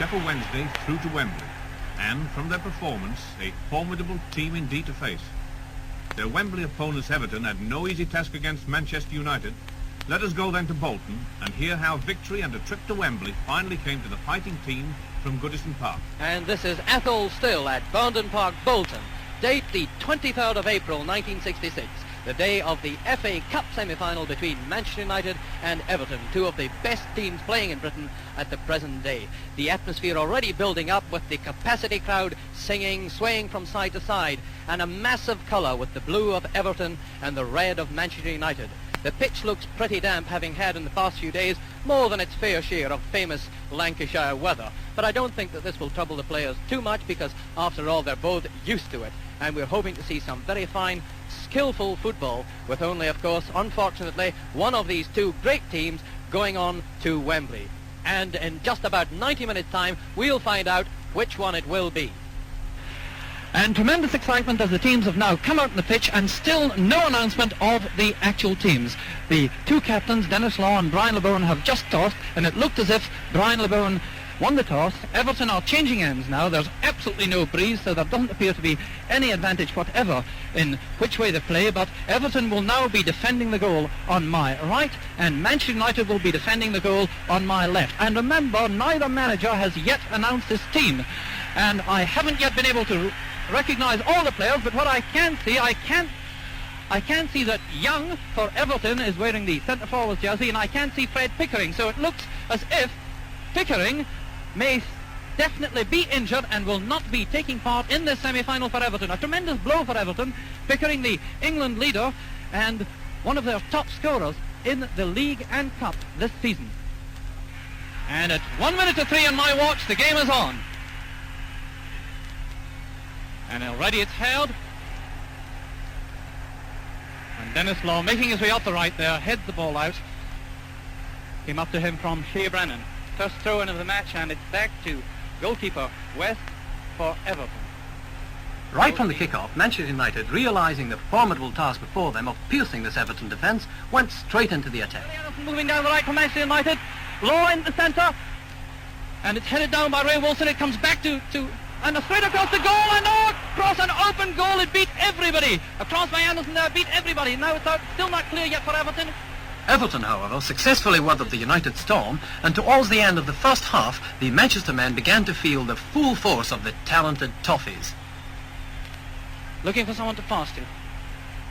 Sheffield Wednesday through to Wembley, and from their performance, a formidable team indeed to face. Their Wembley opponents Everton had no easy task against Manchester United. Let us go then to Bolton and hear how victory and a trip to Wembley finally came to the fighting team from Goodison Park. And this is Ethel Still at Boundon Park, Bolton. Date the 23rd of April 1966, the day of the FA Cup semi-final between Manchester United and Everton, two of the best teams playing in Britain at the present day. The atmosphere already building up with the capacity crowd singing, swaying from side to side, and a massive colour with the blue of Everton and the red of Manchester United. The pitch looks pretty damp, having had in the past few days more than its fair share of famous Lancashire weather. But I don't think that this will trouble the players too much, because after all they're both used to it, and we're hoping to see some very fine, skillful football, with only, of course, unfortunately, one of these two great teams going on to Wembley. And in just about 90 minutes' time, we'll find out which one it will be. And tremendous excitement as the teams have now come out on the pitch, and still no announcement of the actual teams. The two captains, Dennis Law and Brian LeBone, have just tossed, and it looked as if Brian LeBone won the toss. Everton are changing ends now. There's absolutely no breeze, so there doesn't appear to be any advantage whatever in which way they play, but Everton will now be defending the goal on my right, and Manchester United will be defending the goal on my left. And remember, neither manager has yet announced his team, and I haven't yet been able to recognise all the players, but what I can see, I can see that Young for Everton is wearing the centre forward jersey, and I can see Fred Pickering, so it looks as if Pickering may definitely be injured and will not be taking part in this semi-final for Everton. A tremendous blow for Everton. Pickering, the England leader and one of their top scorers in the league and cup this season. And at 1 minute to 3 on my watch, the game is on. And already it's held. And Dennis Law, making his way up the right there, heads the ball out. Came up to him from Shea Brennan. First throw-in of the match, and it's back to goalkeeper West for Everton. Right from the kick-off, Manchester United, realising the formidable task before them of piercing this Everton defence, went straight into the attack. Moving down the right from Manchester United. Law in the centre. And it's headed down by Ray Wilson. It comes back to and a straight across the goal, and across an open goal, it beat everybody. Across by Anderson there, beat everybody. Now it's out, still not clear yet for Everton. Everton, however, successfully weathered the United storm, and towards the end of the first half, the Manchester men began to feel the full force of the talented Toffees. Looking for someone to pass to.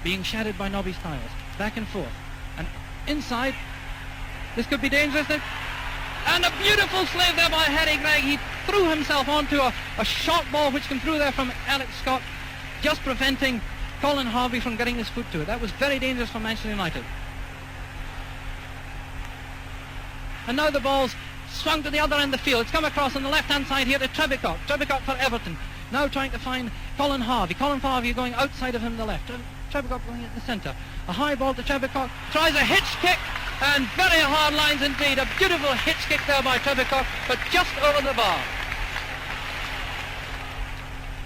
Being shadowed by Nobby Stiles. Back and forth. And inside, this could be dangerous. And a beautiful slave there by Harry Gregg. He threw himself onto a short ball which came through there from Alex Scott, just preventing Colin Harvey from getting his foot to it. That was very dangerous for Manchester United. And now the ball's swung to the other end of the field. It's come across on the left-hand side here to Trebicock. Trebicock for Everton. Now trying to find Colin Harvey. Colin Harvey going outside of him to the left. Trebicock going in the centre. A high ball to Trebicock. Tries a hitch kick. And very hard lines indeed. A beautiful hitch kick there by Trebicock, but just over the bar.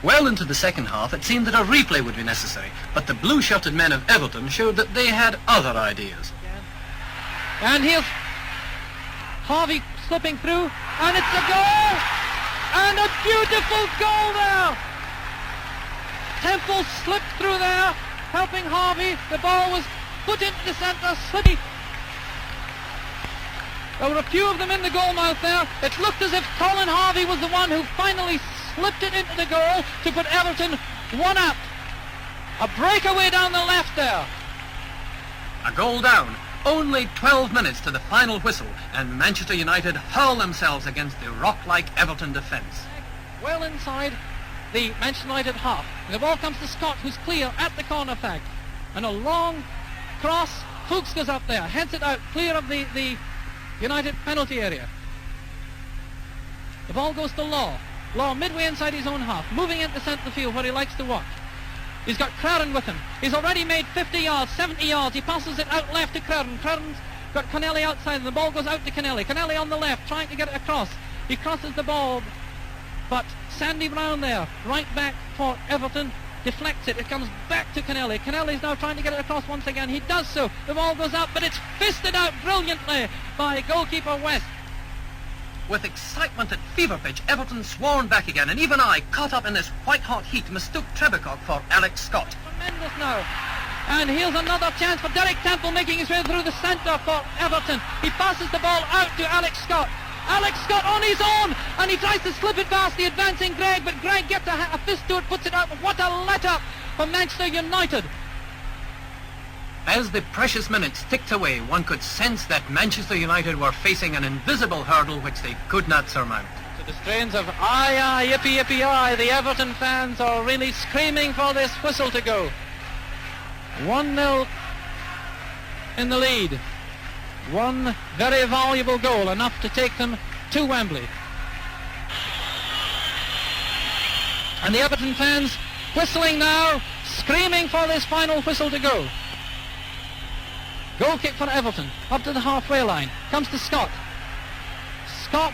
Well into the second half, it seemed that a replay would be necessary, but the blue-shirted men of Everton showed that they had other ideas. And here's Harvey slipping through, and it's a goal! And a beautiful goal there! Temple slipped through there, helping Harvey. The ball was put into the centre, slippy. There were a few of them in the goal mouth there. It looked as if Colin Harvey was the one who finally slipped it into the goal to put Everton one up. A breakaway down the left there. A goal down. Only 12 minutes to the final whistle, and Manchester United hurl themselves against the rock-like Everton defence. Well inside the Manchester United half. And the ball comes to Scott, who's clear at the corner flag. And a long cross. Fuchs goes up there, heads it out, clear of the United penalty area. The ball goes to Law. Law midway inside his own half, moving into the centre of the field where he likes to walk. He's got Crowden with him. He's already made 50 yards, 70 yards. He passes it out left to Crowden. Crowden's got Connelly outside, and the ball goes out to Connelly. Connelly on the left, trying to get it across. He crosses the ball, but Sandy Brown there, right back for Everton, deflects it. It comes back to Connelly. Connelly's now trying to get it across once again. He does so. The ball goes up, but it's fisted out brilliantly by goalkeeper West. With excitement at fever pitch, Everton swarmed back again, and even I, caught up in this white-hot heat, mistook Trebecock for Alex Scott. Tremendous now. And here's another chance for Derek Temple making his way through the centre for Everton. He passes the ball out to Alex Scott. Alex Scott on his own, and he tries to slip it past the advancing Greg, but Greg gets a fist to it, puts it out. What a let-up for Manchester United. As the precious minutes ticked away, one could sense that Manchester United were facing an invisible hurdle which they could not surmount. To the strains of aye, aye, yippee, yippee, aye, the Everton fans are really screaming for this whistle to go. 1-0 in the lead. One very valuable goal, enough to take them to Wembley. And the Everton fans whistling now, screaming for this final whistle to go. Goal kick for Everton, up to the halfway line, comes to Scott. Scott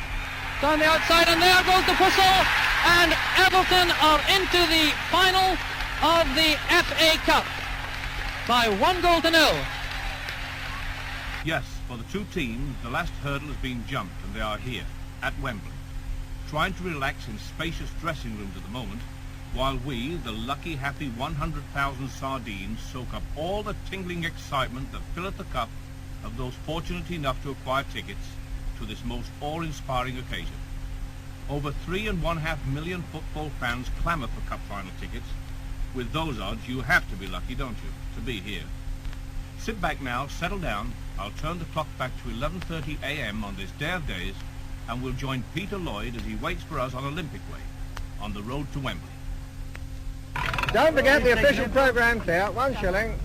down the outside, and there goes the whistle, and Everton are into the final of the FA Cup by 1-0. Yes, for the two teams, the last hurdle has been jumped, and they are here, at Wembley, trying to relax in spacious dressing rooms at the moment, while we, the lucky, happy 100,000 sardines, soak up all the tingling excitement that filleth the cup of those fortunate enough to acquire tickets to this most awe-inspiring occasion. Over 3.5 million football fans clamour for cup final tickets. With those odds, you have to be lucky, don't you, to be here. Sit back now, settle down. I'll turn the clock back to 11:30 a.m. on this day of days, and we'll join Peter Lloyd as he waits for us on Olympic Way, on the road to Wembley. Don't forget the official programme, Claire. 1 shilling.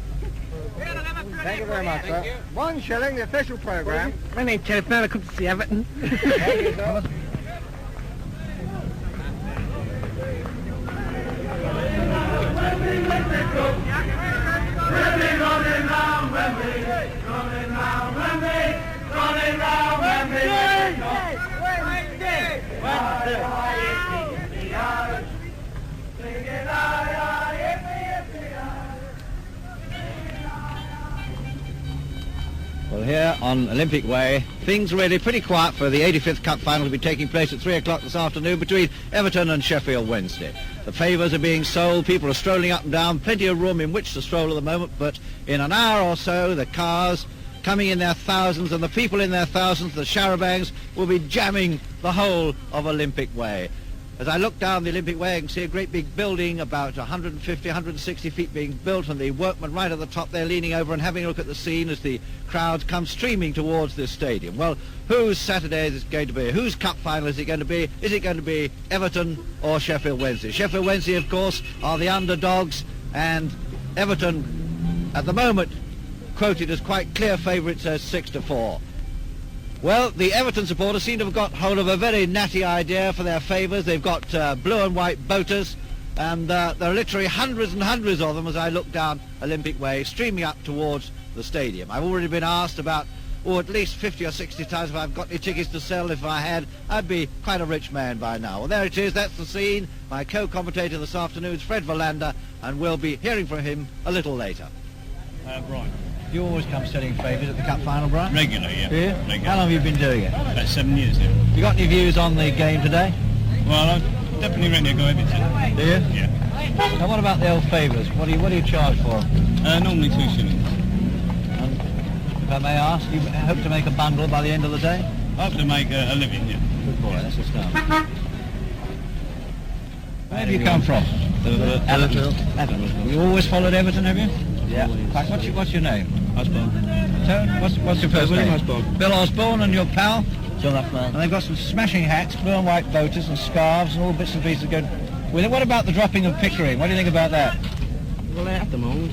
Thank you very much, sir. 1 shilling, the official programme. My name's Terry Brown. I come to see Everton. Thank you, sir. Well, here on Olympic Way, things are really pretty quiet for the 85th Cup final to be taking place at 3 o'clock this afternoon between Everton and Sheffield Wednesday. The favours are being sold, people are strolling up and down, plenty of room in which to stroll at the moment, but in an hour or so the cars coming in their thousands and the people in their thousands, the charabancs, will be jamming the whole of Olympic Way. As I look down the Olympic Way, I can see a great big building, about 150, 160 feet being built, and the workmen right at the top there leaning over and having a look at the scene as the crowds come streaming towards this stadium. Well, whose Saturday is it going to be? Whose cup final is it going to be? Is it going to be Everton or Sheffield Wednesday? Sheffield Wednesday, of course, are the underdogs, and Everton, at the moment, quoted as quite clear favourites as 6-4. Well, the Everton supporters seem to have got hold of a very natty idea for their favours. They've got blue and white boaters, and there are literally hundreds and hundreds of them as I look down Olympic Way, streaming up towards the stadium. I've already been asked about, at least 50 or 60 times if I've got any tickets to sell. If I had, I'd be quite a rich man by now. Well, there it is. That's the scene. My co-commentator this afternoon is Fred Verlander, and we'll be hearing from him a little later. Brian. You always come selling favours at the cup final, Brian? Regular, yeah. Do you? Regular. How long have you been doing it? About 7 years, yeah. You got any views on the game today? Well, I'm definitely ready to go Everton. Do you? Yeah. Now what about the old favours? What do you charge for them? Normally 2 shillings. And if I may ask, you hope to make a bundle by the end of the day? I hope to make a living, yeah. Good boy, that's a start. Where do you come from? Everton. Everton. You always followed Everton, have you? Yeah. What's your name? Osborne. What's your first William name? Osborne. Bill Osborne, and your pal? John Huffman. And they've got some smashing hats, blue and white boaters and scarves and all bits and pieces going with it. What about the dropping of Pickering? What do you think about that? Well, at the moment,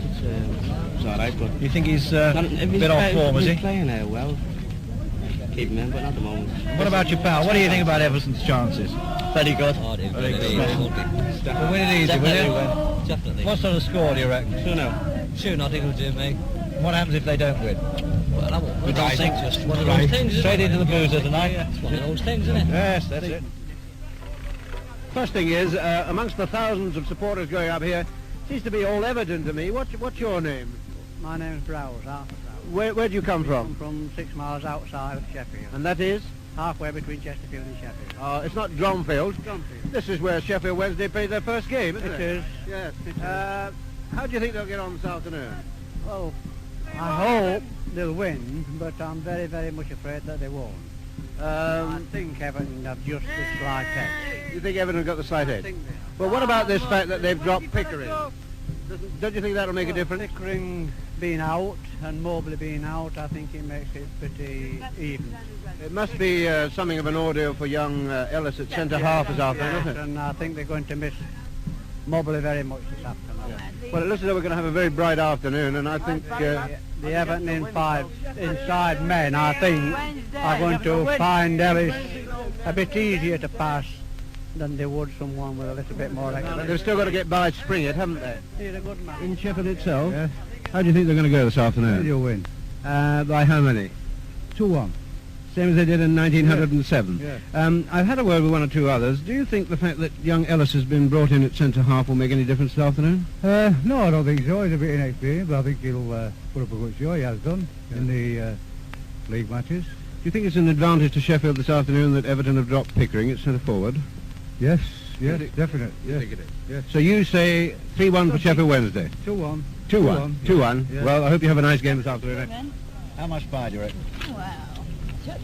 it's all right, but... You think he's a bit off form, is he? He's playing well. Keep him in, but not at the moment. What about your pal? What do you think about Everton's chances? Very good. Very good. We'll win it easy, will you? Definitely. What sort of score do you reckon? 2-0. 2-0 will do, mate. What happens if they don't win? Well, I won't. Good night. It's just one of those things, isn't Straight it? into the boozer tonight. It's one of those things, isn't it? Yes, that's it. First thing is, amongst the thousands of supporters going up here, seems to be all Everton to me. What's your name? My name's Browse, Arthur Browse. Where do you come I'm from? from 6 miles outside of Sheffield. And that is? halfway between Chesterfield and Sheffield. It's not Dromfield. Dromfield. This is where Sheffield Wednesday played their first game, isn't it? It is. Yes. It is. How do you think they'll get on this afternoon? Well, I hope they'll win, but I'm very, very much afraid that they won't. I think Everton have just a slight edge. You think Everton got the slight I edge? think they have. Well, what about this fact that they've dropped Pickering? Don't you think that'll make a difference? Pickering being out and Mobley being out, I think it makes it pretty even. It must be something of an ordeal for young Ellis at centre half this afternoon, Yes, isn't it? and I think they're going to miss Mobley very much this afternoon. Well, it looks as though we're going to have a very bright afternoon, and I think The Everton inside men, I think, are going to find Ellis a bit easier to pass than they would someone with a little bit more experience. they've still got to get by Springett, haven't they? He's a good man. In Sheffield itself? Yes. How do you think they're going to go this afternoon? You'll win. By how many? 2-1. Same as they did in 1907. Yes. I've had a word with one or two others. Do you think the fact that young Ellis has been brought in at centre half will make any difference this afternoon? No, I don't think so. He's a bit inexperienced, but I think he'll put up a good show. He has done in the league matches. Do you think it's an advantage to Sheffield this afternoon that Everton have dropped Pickering at centre forward? Yes, You yes, think- definite. You Yes. think it is? Yes. So you say 3-1 for Sheffield Wednesday? 2-1. 2-1. 2-1. Yeah. Well, I hope you have a nice game this afternoon. How much by do you reckon? Wow.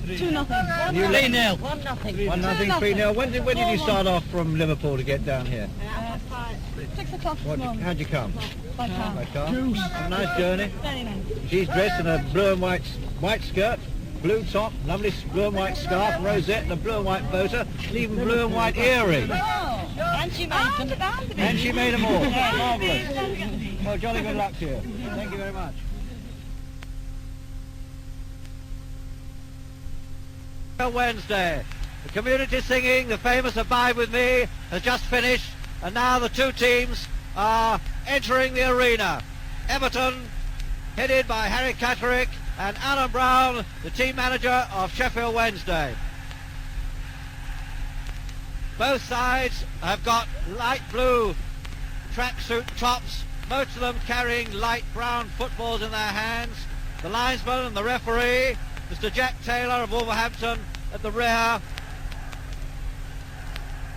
2-0. 3-0. 1-0. 1-0, 3-0. When did you start off from Liverpool to get down here? 6 o'clock this morning. How'd you come? By car. By car? A nice journey. Very nice. She's dressed in a blue and white skirt, blue top, lovely blue and white scarf, rosette, and a blue and white boater, and even blue and white earrings. Oh, and she made them. And she made them all. Yeah. Marvellous. Well, jolly good luck to you. Thank you very much. Wednesday. The community singing, the famous Abide With Me, has just finished, and now the two teams are entering the arena. Everton, headed by Harry Catterick, and Alan Brown, the team manager of Sheffield Wednesday. Both sides have got light blue tracksuit tops, most of them carrying light brown footballs in their hands. The linesman and the referee, Mr. Jack Taylor of Wolverhampton, at the rear.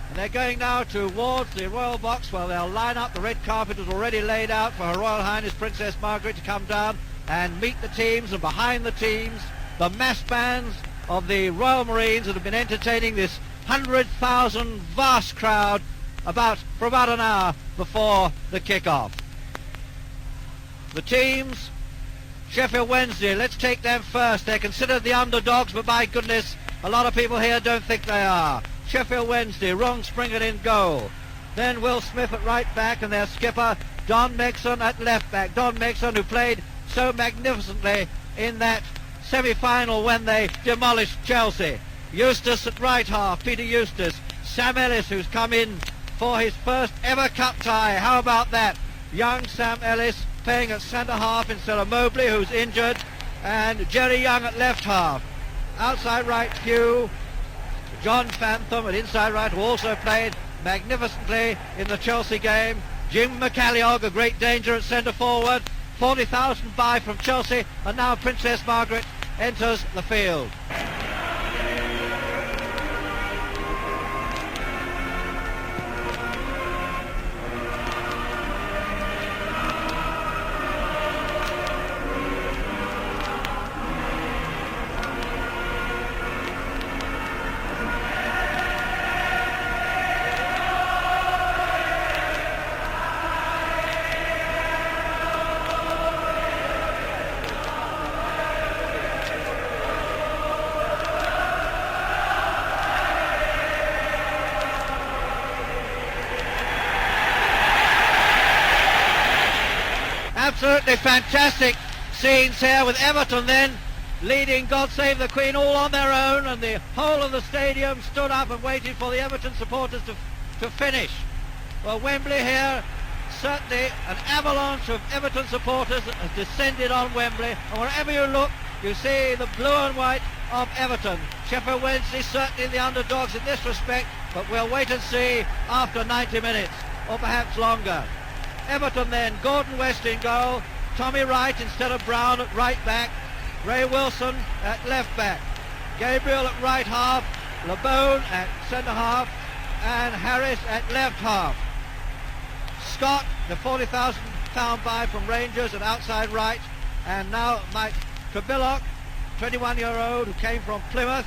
And they're going now towards the royal box where they'll line up. The red carpet is already laid out for Her Royal Highness Princess Margaret to come down and meet the teams, and behind the teams, the mass bands of the Royal Marines that have been entertaining this 100,000 vast crowd for about an hour before the kick-off. The teams, Sheffield Wednesday, let's take them first. They're considered the underdogs, but by goodness, a lot of people here don't think they are. Sheffield Wednesday, Ron Springett in goal. Then Will Smith at right back, and their skipper, Don Megson at left back. Don Megson, who played so magnificently in that semi-final when they demolished Chelsea. Eustace at right half, Peter Eustace. Sam Ellis, who's come in for his first ever cup tie. How about that? Young Sam Ellis playing at centre half instead of Mobley, who's injured, and Jerry Young at left half. Outside right, Hugh, John Fantham at inside right, who also played magnificently in the Chelsea game. Jim McCalliog, a great danger at centre forward. 40,000 by from Chelsea, and now Princess Margaret enters the field. Absolutely fantastic scenes here with Everton then leading God Save the Queen all on their own, and the whole of the stadium stood up and waited for the Everton supporters to finish. Well, Wembley here, certainly an avalanche of Everton supporters has descended on Wembley, and wherever you look you see the blue and white of Everton. Sheffield Wednesday certainly the underdogs in this respect, but we'll wait and see after 90 minutes or perhaps longer. Everton then, Gordon West in goal, Tommy Wright instead of Brown at right back, Ray Wilson at left back. Gabriel at right half, LeBone at centre half, and Harris at left half. Scott, the £40,000 buy from Rangers at outside right, and now Mike Trabillock, 21-year-old who came from Plymouth.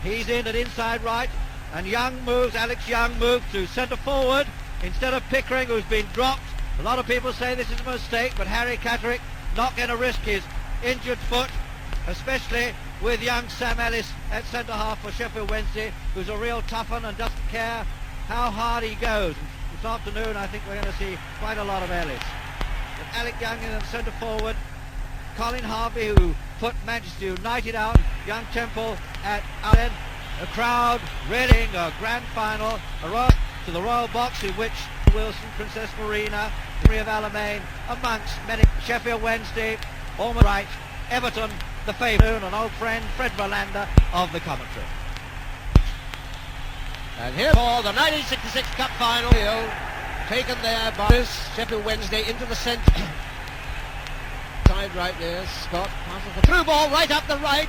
He's in at inside right, and Alex Young moves to centre forward instead of Pickering, who's been dropped. A lot of people say this is a mistake, but Harry Catterick not going to risk his injured foot, especially with young Sam Ellis at centre half for Sheffield Wednesday, who's a real tough one and doesn't care how hard he goes. This afternoon I think we're going to see quite a lot of Ellis. But Alec Young in at centre forward, Colin Harvey, who put Manchester United out, young Temple at Allen. A crowd readying a grand final, to the Royal Box, in which Wilson, Princess Marina, Marie of Alamein, amongst many. Sheffield Wednesday, almost right, Everton, the favourite, an old friend, Fred Verlander of the commentary. And here for the 1966 Cup Final, taken there by Sheffield Wednesday into the centre. Side right there, Scott passes the through ball right up the right.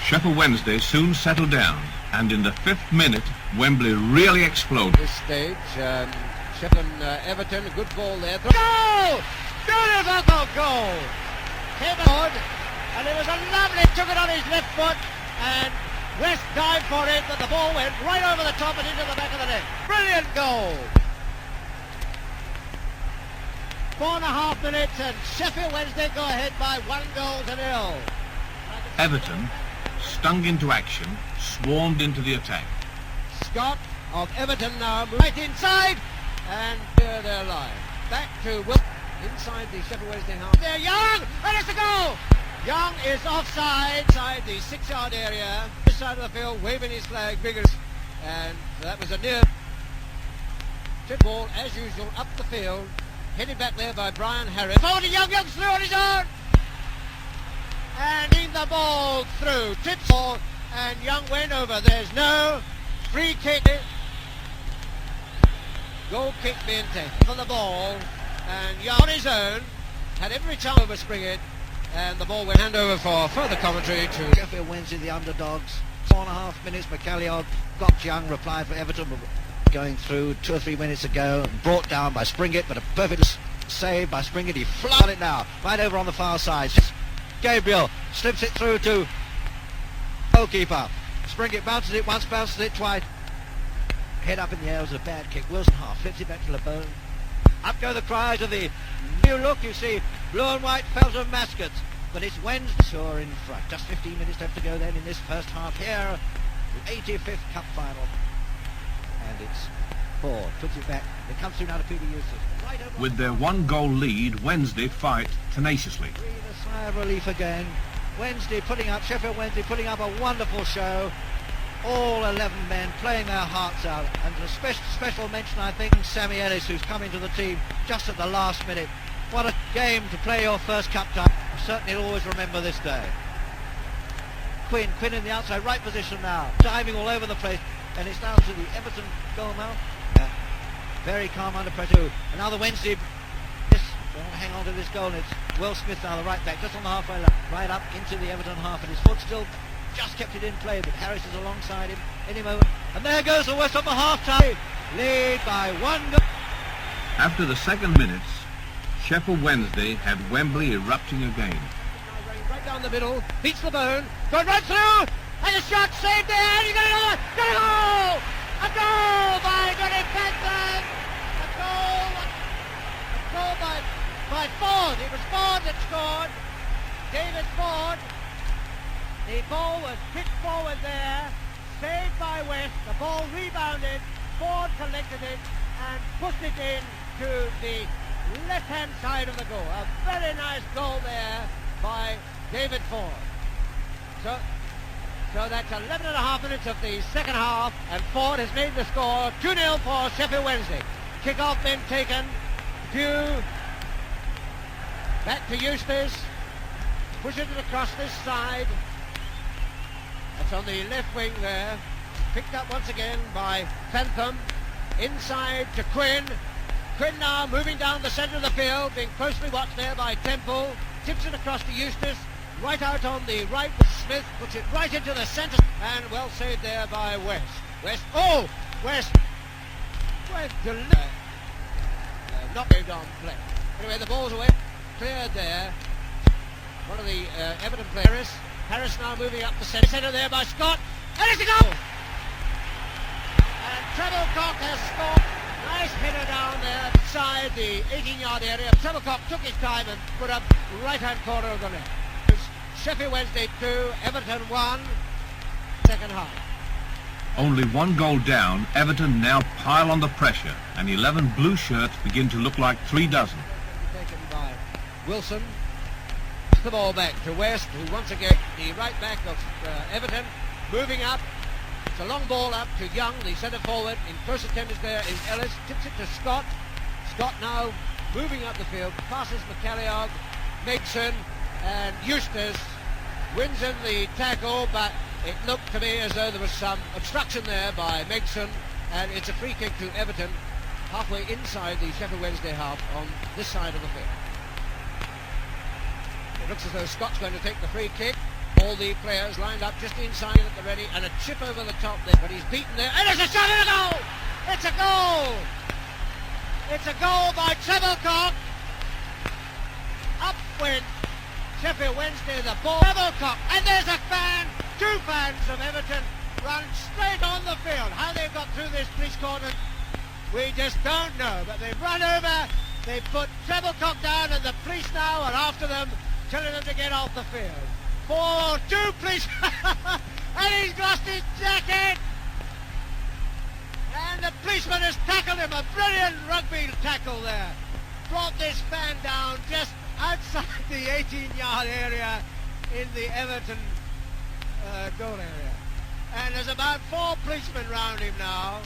Sheffield Wednesday soon settled down, and in the 5th minute, Wembley really exploded. This stage, Sheffield Everton, a good ball there. Goal! Beautiful goal! Came on, and it was a lovely, took it on his left foot, and West dived for it, but the ball went right over the top and into the back of the net. Brilliant goal! 4.5 minutes, and Sheffield Wednesday go ahead by 1-0. Everton, stung into action, swarmed into the attack. Scott of Everton now right inside, and clear their line. Back to Will inside the Sheffield Wednesday half. There, Young, and it's a goal! Young is offside, inside the 6-yard area, this side of the field, waving his flag vigorously, and that was a near tip ball, as usual, up the field, headed back there by Brian Harris. Forward to Young, Young's through on his own, and in the ball through, tips ball, and Young went over. There's no free kick. Goal kick being taken for the ball, and Young on his own had every time over spring it, and the ball went hand over for further commentary to Sheffield Wednesday, the underdogs. 4.5 minutes, McCalliog got Young, replied for Everton, going through 2 or 3 minutes ago, brought down by Springett, but a perfect save by Springett. He flung it now, right over on the far side. Gabriel slips it through to goalkeeper. Springett bounces it once, bounces it twice. Head up in the air was a bad kick. Wilson half flips it back to LeBone. Up go the cries of the new look. You see blue and white Feltham Maskets, but it's Wednesday sure in front. Just 15 minutes left to go then in this first half here. The 85th Cup Final. And it's Ford. Puts it back. It comes through now to Peter Eustace. Right over. With their 1-goal lead, Wednesday fight tenaciously. Breathe a sigh of relief again. Sheffield Wednesday putting up a wonderful show. All 11 men playing their hearts out, and a special mention, I think, Sammy Ellis, who's come into the team just at the last minute. What a game to play your first cup tie. Certainly always remember this day. Quinn in the outside right position now, diving all over the place, and it's down to the Everton goalmouth. Very calm under pressure. Another Wednesday. Don't hang on to this goal. It's Will Smith now, the right back, just on the halfway line, right up into the Everton half, and his foot still just kept it in play, but Harris is alongside him any moment. And there goes the West Ham half-time lead by 1 goal. After the 2nd minutes, Sheffield Wednesday had Wembley erupting again. Right down the middle, beats the bone, going right through, and a shot saved there, and you got another, got a goal! A goal by Johnny Benson! A goal by Ford. It was Ford that scored. David Ford. The ball was kicked forward there, saved by West. The ball rebounded. Ford collected it and pushed it in to the left-hand side of the goal. A very nice goal there by David Ford. So that's 11.5 minutes of the second half, and Ford has made the score 2-0 for Sheffield Wednesday. Kick-off then taken. Dew back to Eustace. Pushes it across this side. That's on the left wing there. Picked up once again by Fentham. Inside to Quinn. Quinn now moving down the centre of the field, being closely watched there by Temple. Tips it across to Eustace. right out on the right. Smith puts it right into the centre, and well saved there by West. West went to not saved on play. Anyway, the ball's away, cleared there. One of the Everton players. Harris now moving up the centre there by Scott, and it's a goal! And Trebilcock has scored. Nice header down there inside the 18-yard area. Trebilcock took his time and put up right-hand corner of the net. Sheffield Wednesday 2, Everton 1, second half. Only one goal down, Everton now pile on the pressure, and 11 blue shirts begin to look like 3 dozen. Taken by Wilson. The ball back to West, who once again, the right back of Everton, moving up. It's a long ball up to Young, the centre forward. In close attendance there is Ellis. Tips it to Scott. Scott now moving up the field. Passes McCalliog, Mason, and Eustace wins in the tackle, but it looked to me as though there was some obstruction there by Mason, and it's a free kick to Everton, halfway inside the Sheffield Wednesday half on this side of the field. It looks as though Scott's going to take the free kick. All the players lined up just inside at the ready, and a chip over the top there, but he's beaten there, and it's a shot and a goal! It's a goal! It's a goal by Trebilcock. Up went Sheffield Wednesday, the ball, Trebilcock, and there's a fan, 2 fans of Everton run straight on the field. How they've got through this police cordon, we just don't know, but they've run over, they put Trebilcock down, and the police now are after them, telling them to get off the field. 2 police, and he's lost his jacket, and the policeman has tackled him, a brilliant rugby tackle there. Brought this fan down just outside the 18-yard area in the Everton goal area. And there's about 4 policemen round him now.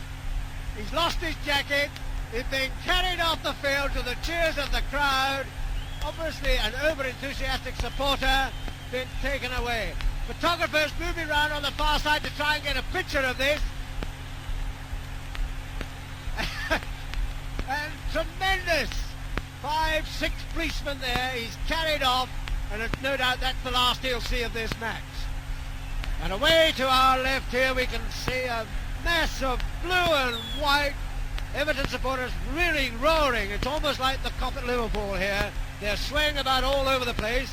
He's lost his jacket. He's been carried off the field to the cheers of the crowd. Obviously an over-enthusiastic supporter, been taken away. Photographers moving around on the far side to try and get a picture of this. And tremendous 5, 6 policemen there. He's carried off, and no doubt that's the last he'll see of this match. And away to our left here we can see a mass of blue and white. Everton supporters really roaring. It's almost like the Cop at Liverpool here. They're swaying about all over the place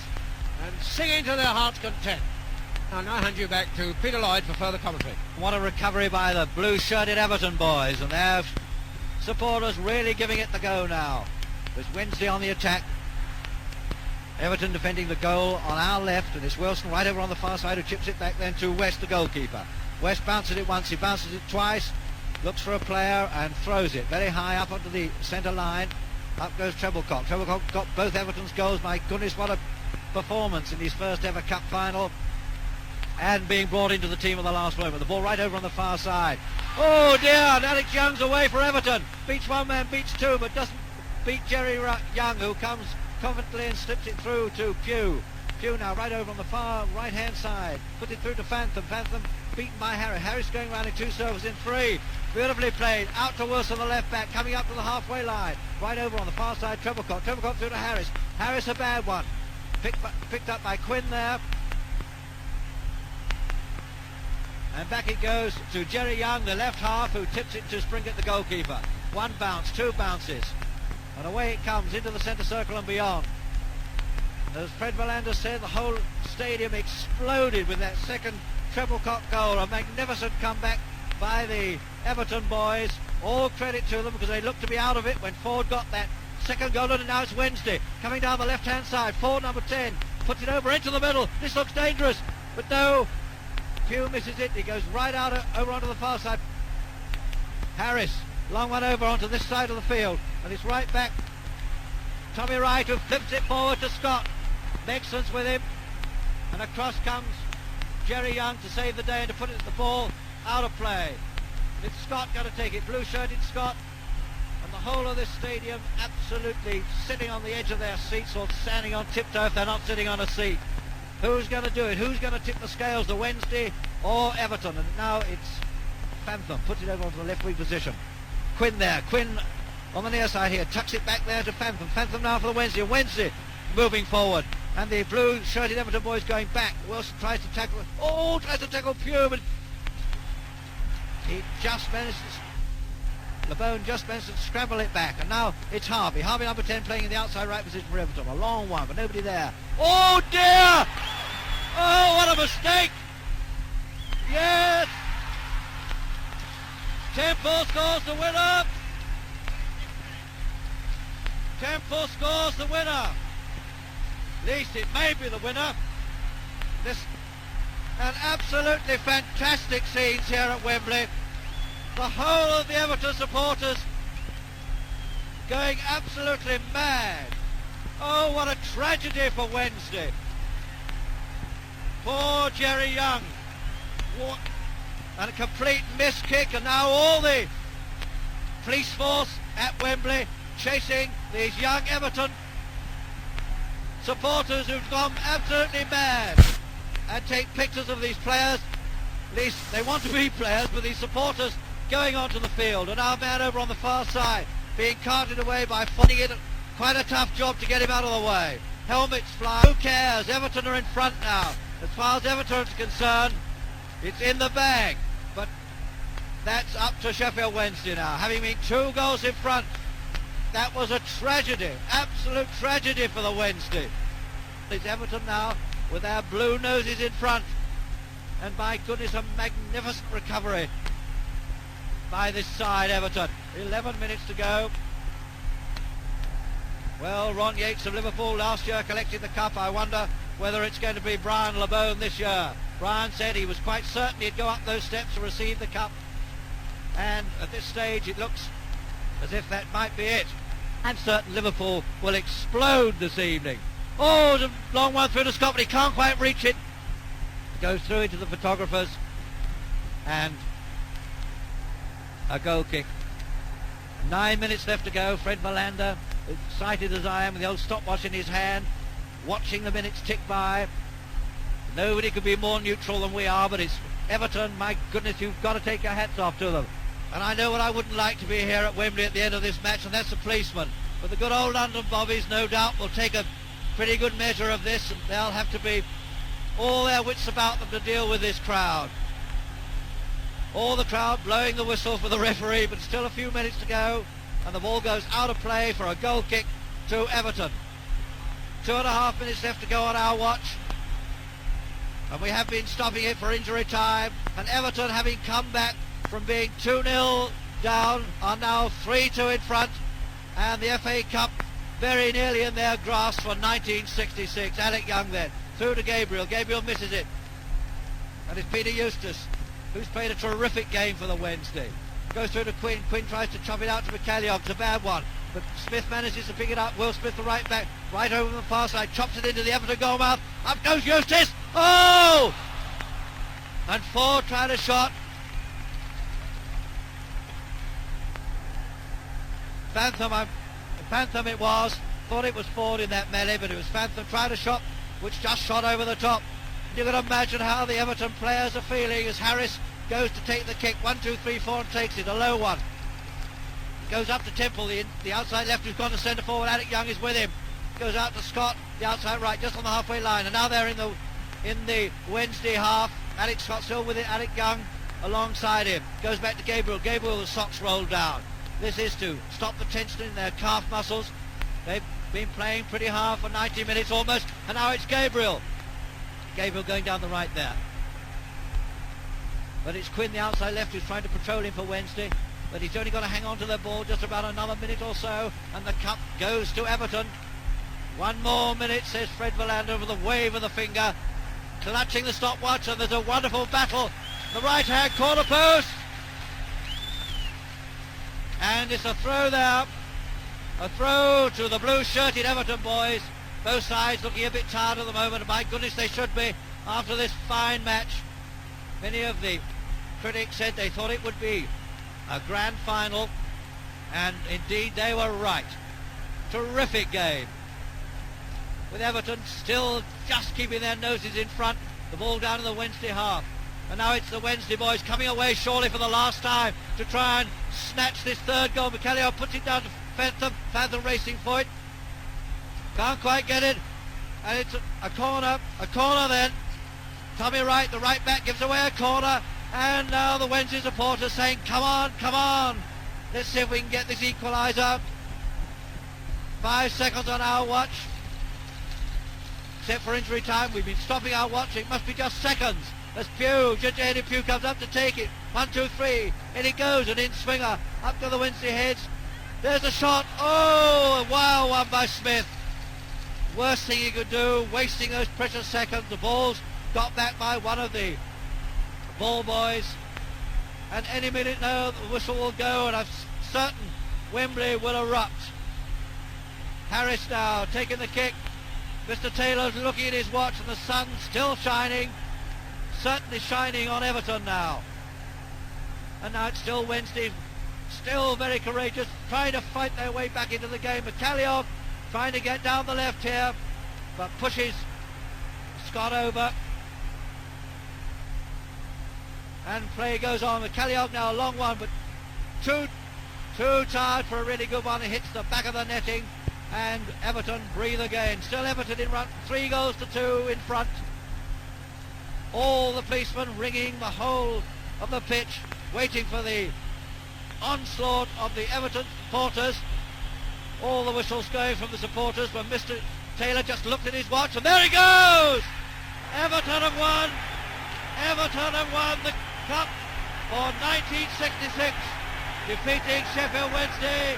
and singing to their heart's content. I'll now hand you back to Peter Lloyd for further commentary. What a recovery by the blue-shirted Everton boys, and their supporters really giving it the go now. There's Wednesday on the attack. Everton defending the goal on our left, and it's Wilson right over on the far side who chips it back then to West, the goalkeeper. West bounces it once, he bounces it twice, looks for a player and throws it very high up onto the centre line. Up goes Trebilcock. Trebilcock got both Everton's goals. My goodness, what a performance in his first ever cup final, and being brought into the team at the last moment. The ball right over on the far side. Oh dear, and Alex Young's away for Everton. Beats one man, beats 2, but doesn't beat Jerry Young, who comes confidently and slips it through to Pugh. Pugh now right over on the far right hand side. Put it through to Phantom. Phantom beaten by Harris. Harris going around in 2 serves in 3. Beautifully played. Out to Wilson, the left back, coming up to the halfway line. Right over on the far side, Trebilcock. Trebilcock through to Harris. Harris a bad one. Picked up by Quinn there. And back it goes to Jerry Young, the left half, who tips it to Springett, the goalkeeper. 1 bounce, 2 bounces. And away it comes into the centre circle and beyond. As Fred Verlander said, the whole stadium exploded with that second Trebilcock goal. A magnificent comeback by the Everton boys. All credit to them because they looked to be out of it when Ford got that second goal, and now it's Wednesday coming down the left-hand side. Ford, number 10, puts it over into the middle. This looks dangerous, but no. Pugh misses it. He goes right out over onto the far side. Harris, long one over onto this side of the field, and it's right back. Tommy Wright, who flips it forward to Scott. Nexon's with him, and across comes Jerry Young to save the day and to put the ball out of play. It's Scott going to take it, blue-shirted Scott, and the whole of this stadium absolutely sitting on the edge of their seats or standing on tiptoe if they're not sitting on a seat. Who's going to do it? Who's going to tip the scales, the Wednesday or Everton? And now it's Phantom, puts it over onto the left wing position. Quinn there, Quinn on the near side here, tucks it back there to Phantom. Phantom now for the Wednesday. Wednesday moving forward. And the blue-shirted Everton boys going back. Wilson tries to tackle. Oh, tries to tackle Pugh, but he just managed to... LeBone just managed to scramble it back. And now it's Harvey. Harvey, number 10, playing in the outside right position for Everton. A long one, but nobody there. Oh, dear! Oh, what a mistake! Yes! Temple scores the winner! Temple scores the winner! At least it may be the winner. And absolutely fantastic scenes here at Wembley. The whole of the Everton supporters going absolutely mad. Oh, what a tragedy for Wednesday. Poor Jerry Young. And a complete miss kick, and now all the police force at Wembley chasing these young Everton supporters who've gone absolutely mad, and take pictures of these players. At least they want to be players, but these supporters going onto the field. And our man over on the far side being carted away by finding it quite a tough job to get him out of the way. Helmets fly. Who cares? Everton are in front now. As far as Everton is concerned, it's in the bag. But that's up to Sheffield Wednesday now. Having been 2 goals in front, that was a tragedy, absolute tragedy for the Wednesday. It's Everton now with their blue noses in front. And my goodness, a magnificent recovery by this side, Everton. 11 minutes to go. Well, Ron Yates of Liverpool last year collected the cup. I wonder whether it's going to be Brian LeBone this year. Brian said he was quite certain he'd go up those steps to receive the cup. And at this stage, it looks as if that might be it. I'm certain Liverpool will explode this evening. Oh, the long one through to Scott, but he can't quite reach it. Goes through into the photographers. And a goal kick. 9 minutes left to go. Fred Valander, excited as I am, with the old stopwatch in his hand, watching the minutes tick by. Nobody could be more neutral than we are, but it's Everton. My goodness, you've got to take your hats off to them. And I know what I wouldn't like to be here at Wembley at the end of this match, and that's the policeman. But the good old London Bobbies, no doubt, will take a pretty good measure of this, and they'll have to be all their wits about them to deal with this crowd. All the crowd blowing the whistle for the referee, but still a few minutes to go, and the ball goes out of play for a goal kick to Everton. 2.5 minutes left to go on our watch, and we have been stopping it for injury time, and Everton, having come back from being 2-0 down, are now 3-2 in front, and the FA Cup very nearly in their grasp for 1966. Alec Young then, through to Gabriel. Gabriel misses it, and it's Peter Eustace, who's played a terrific game for the Wednesday. Goes through to Quinn. Quinn tries to chop it out to McCallion. It's a bad one, but Smith manages to pick it up. Will Smith, the right back, right over the far side, chops it into the Everton goal mouth. Up goes Eustace. Oh! And Ford tried a shot. Phantom it was. Thought it was Ford in that melee, but it was Phantom. Tried a shot which just shot over the top. You can imagine how the Everton players are feeling as Harris goes to take the kick. 1, 2, 3, 4 and takes it. A low one. Goes up to Temple, the outside left, who's gone to centre forward. Alec Young is with him. Goes out to Scott, the outside right, just on the halfway line. And now they're in the Wednesday half. Alec Scott still with it. Alec Young alongside him. Goes back to Gabriel. Gabriel, the socks rolled down. This is to stop the tension in their calf muscles. They've been playing pretty hard for 90 minutes almost, and now it's Gabriel. Gabriel going down the right there. But it's Quinn, the outside left, who's trying to patrol him for Wednesday. But he's only got to hang on to the ball just about another minute or so, and the cup goes to Everton. 1 more minute, says Fred Valander with a wave of the finger, clutching the stopwatch, and there's a wonderful battle. The right-hand corner post. And it's a throw there. A throw to the blue-shirted Everton boys. Both sides looking a bit tired at the moment. My goodness, they should be after this fine match. Many of the critics said they thought it would be a grand final, and indeed they were right. Terrific game, with Everton still just keeping their noses in front. The ball down in the Wednesday half, and now it's the Wednesday boys coming away surely for the last time to try and snatch this third goal. McCallion puts it down to Phantom racing for it, can't quite get it. and it's a corner then. Tommy Wright, the right back, gives away a corner, and now the Wednesday supporters saying, come on, let's see if we can get this equaliser. 5 seconds on our watch, except for injury time. We've been stopping our watch, it must be just seconds. As Ginger Eddie Pugh comes up to take it. 1, 2, 3, and he goes, an in-swinger, up to the Wednesday heads. There's a shot, oh, a wild one by Smith. Worst thing he could do, wasting those precious seconds. The ball's got back by one of the ball boys. And any minute now, the whistle will go, and I'm certain Wembley will erupt. Harris now taking the kick. Mr. Taylor's looking at his watch, and the sun's still shining. Certainly shining on Everton now. And now it's still Wednesday, still very courageous, trying to fight their way back into the game. McCalliog trying to get down the left here, but pushes Scott over. And play goes on. McCalliog now a long one, but too tired for a really good one. It hits the back of the netting, and Everton breathe again. Still Everton in front, 3-2 in front. All the policemen ringing the whole of the pitch, waiting for the onslaught of the Everton supporters. All the whistles going from the supporters, but Mr. Taylor just looked at his watch, and there he goes! Everton have won! Everton have won the cup for 1966, defeating Sheffield Wednesday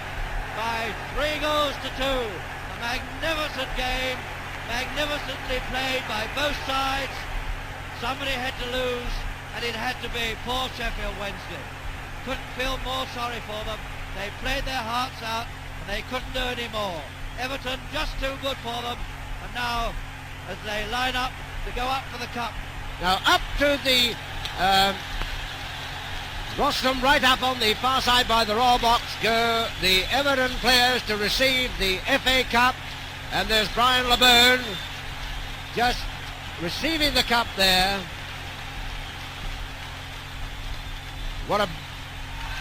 by 3-2. A magnificent game, magnificently played by both sides. Somebody had to lose, and it had to be poor Sheffield Wednesday. Couldn't feel more sorry for them. They played their hearts out, and they couldn't do any more. Everton just too good for them, and now as they line up to go up for the cup. Now up to the rostrum, right up on the far side by the raw box, go the Everton players to receive the FA Cup, and there's Brian LeBourne just receiving the cup there. What a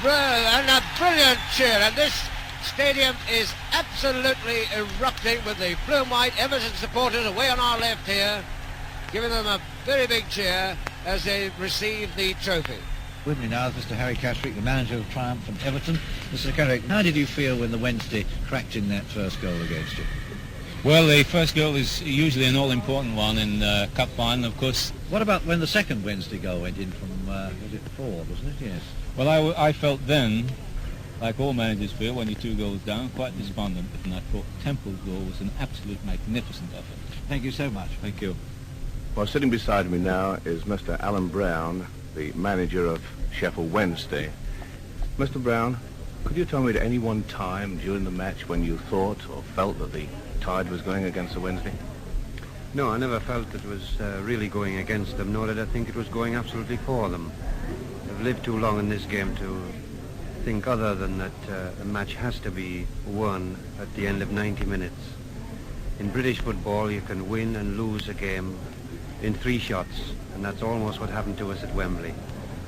brilliant cheer, and this stadium is absolutely erupting with the blue and white Everton supporters away on our left here, giving them a very big cheer as they receive the trophy. With me now is Mr. Harry Catterick, the manager of triumphant Everton. Mr. Catterick, how did you feel when the Wednesday cracked in that first goal against you? Well, the first goal is usually an all-important one in the cup final, of course. What about when the second Wednesday goal went in from, was it Ford, wasn't it? Yes. Well, I felt then, like all managers feel when you're 2 goals down, quite despondent. And I thought Temple's goal was an absolute magnificent effort. Thank you so much. Thank you. Well, sitting beside me now is Mr. Alan Brown, the manager of Sheffield Wednesday. Mr. Brown, could you tell me at any one time during the match when you thought or felt that the tide was going against the Wednesday? No, I never felt it was really going against them, nor did I think it was going absolutely for them. I've lived too long in this game to think other than that a match has to be won at the end of 90 minutes. In British football, you can win and lose a game in 3 shots, and that's almost what happened to us at Wembley.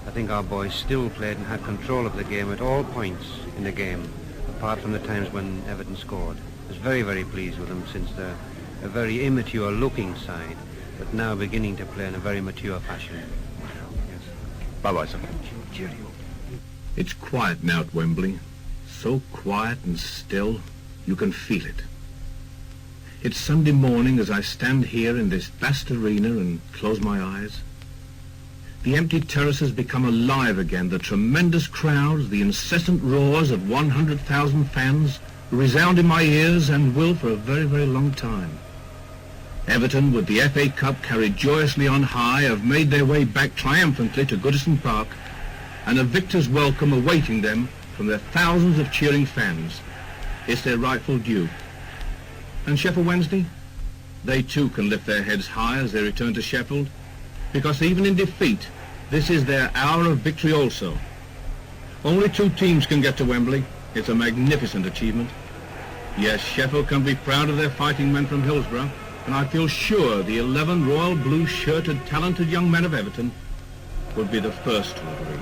I think our boys still played and had control of the game at all points in the game, apart from the times when Everton scored. I was very, very pleased with them, since they're a very immature looking side, but now beginning to play in a very mature fashion. Yes. Bye-bye, sir. Cheerio. It's quiet now at Wembley. So quiet and still, you can feel it. It's Sunday morning as I stand here in this vast arena and close my eyes. The empty terraces become alive again. The tremendous crowds, the incessant roars of 100,000 fans resound in my ears and will for a very, very long time. Everton, with the FA Cup carried joyously on high, have made their way back triumphantly to Goodison Park, and a victor's welcome awaiting them from their thousands of cheering fans. It's their rightful due. And Sheffield Wednesday? They too can lift their heads high as they return to Sheffield, because even in defeat, this is their hour of victory also. Only 2 teams can get to Wembley. It's a magnificent achievement. Yes, Sheffield can be proud of their fighting men from Hillsborough, and I feel sure the 11 royal blue-shirted, talented young men of Everton would be the first to agree.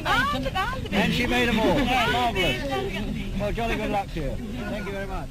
made them. And she made them all. Yeah. Marvellous. Well, jolly good luck to you. Thank you very much.